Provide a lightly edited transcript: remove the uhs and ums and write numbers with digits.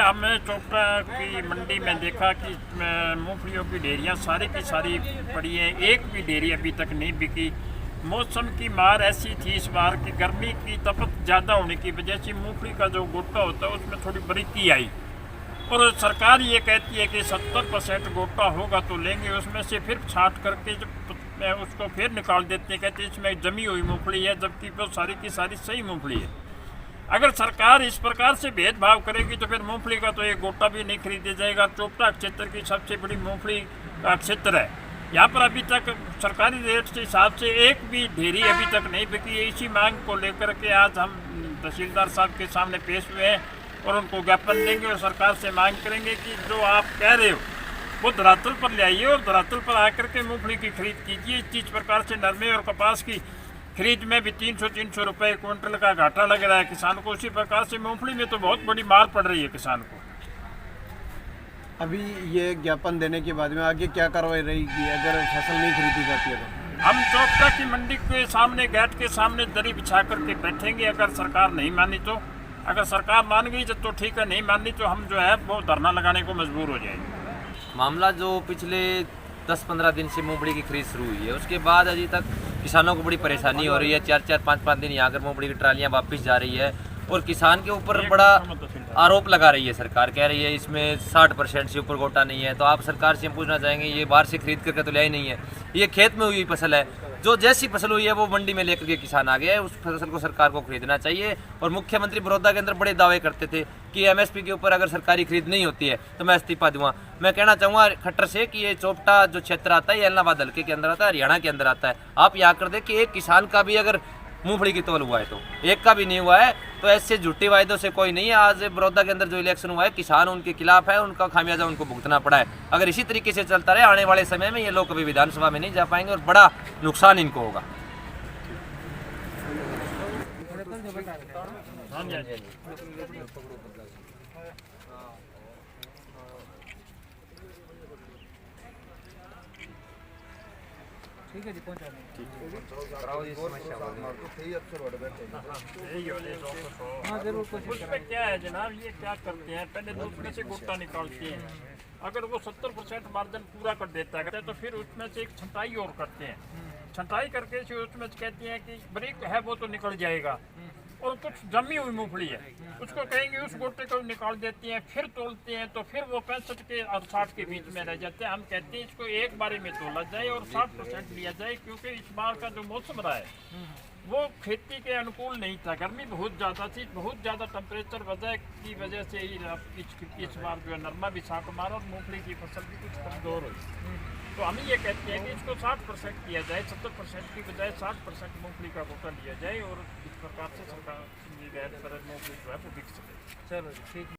हमने चोपड़ा की मंडी में देखा कि मूंगफलियों की ढेरियाँ सारी की सारी पड़ी हैं, एक भी ढेरी अभी तक नहीं बिकी। मौसम की मार ऐसी थी इस बार कि गर्मी की तपत ज़्यादा होने की वजह से मूंगफली का जो गोटा होता है उसमें थोड़ी बारीकी आई, और सरकार ये कहती है कि 70% गोटा होगा तो लेंगे, उसमें से फिर छांट करके जब उसको फिर निकाल देते हैं, कहते हैं इसमें जमी हुई मूंगफली है, जबकि वो सारी की सारी सही मूंगफली है। अगर सरकार इस प्रकार से भेदभाव करेगी तो फिर मूंगफली का तो एक गोटा भी नहीं खरीदा जाएगा। चोपड़ा क्षेत्र की सबसे बड़ी मूंगफली का क्षेत्र है, यहाँ पर अभी तक सरकारी रेट के हिसाब से एक भी ढेरी अभी तक नहीं बिकी है। इसी मांग को लेकर के आज हम तहसीलदार साहब के सामने पेश हुए हैं और उनको ज्ञापन देंगे और सरकार से मांग करेंगे कि जो आप कह रहे हो वो धरातल पर ले आइए और धरातल पर आकर के मूंगफली की खरीद कीजिए। इस प्रकार से नरमे और कपास की खरीद में भी 300 रुपये क्विंटल का घाटा लग रहा है किसान को, उसी प्रकार से मूंगफली में तो बहुत बड़ी मार पड़ रही है किसान को। अभी ये ज्ञापन देने के बाद में आगे क्या कार्रवाई रहेगी अगर फसल नहीं खरीदी जाती है तो? हम चोपड़ा की मंडी के सामने गेट के सामने दरी बिछा करके बैठेंगे। अगर सरकार नहीं मानी तो, अगर सरकार मान गई तो ठीक है, नहीं मानी तो हम जो है वो धरना लगाने को मजबूर हो जाएंगे। मामला जो पिछले 10-15 दिन से मूंगफली की खरीद शुरू हुई है, उसके बाद अभी तक किसानों को बड़ी परेशानी हो रही है। 4-4, 5-5 दिन यहाँ कर मूंगफली की ट्रालियाँ वापस जा रही है और किसान के ऊपर बड़ा आरोप लगा रही है। सरकार कह रही है इसमें 60% से ऊपर गोटा नहीं है। तो आप सरकार से हम पूछना चाहेंगे, ये बाहर से खरीद करके तो लिया ही नहीं है, ये खेत में हुई फसल है, जो जैसी फसल हुई है वो मंडी में लेकर के किसान आ गया है, उस फसल को सरकार को खरीदना चाहिए। और मुख्यमंत्री बड़ौदा के अंदर बड़े दावे करते थे कि एमएसपी के ऊपर अगर सरकारी खरीद नहीं होती है तो मैं इस्तीफा दूंगा। मैं कहना चाहूँगा खट्टर से कि ये चोपटा जो क्षेत्र आता है ये एलनाबाद हल्के के अंदर आता है, हरियाणा के अंदर आता है। आप यहाँ कर दे कि एक किसान का भी अगर मूंगफली की तौल हुआ है तो एक का भी नहीं हुआ है, तो ऐसे झूठी वायदों से कोई नहीं है। आज बड़ौदा के अंदर जो इलेक्शन हुआ है किसान उनके खिलाफ है, उनका खामियाजा उनको भुगतना पड़ा है। अगर इसी तरीके से चलता रहे आने वाले समय में ये लोग कभी विधानसभा में नहीं जा पाएंगे और बड़ा नुकसान इनको होगा। ठीक है जी, पहुंचा हाँ जरूर। उस पे क्या है जनाब, ये क्या करते हैं, पहले दूसरे से गोटा निकालते हैं, अगर वो 70% मार्जिन पूरा कर देता है तो फिर उसमें से एक छंटाई और करते हैं। छंटाई करके उसमें कहते हैं कि ब्रेक है वो तो निकल जाएगा, और कुछ जमी हुई मूंगफली है उसको कहेंगे उस गोटे को निकाल देते हैं, फिर तोलते हैं तो फिर वो 65 के और 60 के बीच में रह जाते हैं। हम कहते हैं इसको एक बारी में तोला जाए और 60% लिया जाए, क्योंकि इस बार का जो मौसम रहा है वो खेती के अनुकूल नहीं था। गर्मी बहुत ज़्यादा थी, बहुत ज़्यादा टेम्परेचर की वजह से इस बार जो है नरमा भी साठ मारा और मूंगफली की फसल भी कुछ कमज़ोर हुई। तो हम ये कहते हैं कि इसको 60% किया जाए, 70% की बजाय 60% मूंगफली का गोटा लिया जाए और इस प्रकार से सरकार मूंगफली जो है वो बिक सके। चलो ठीक।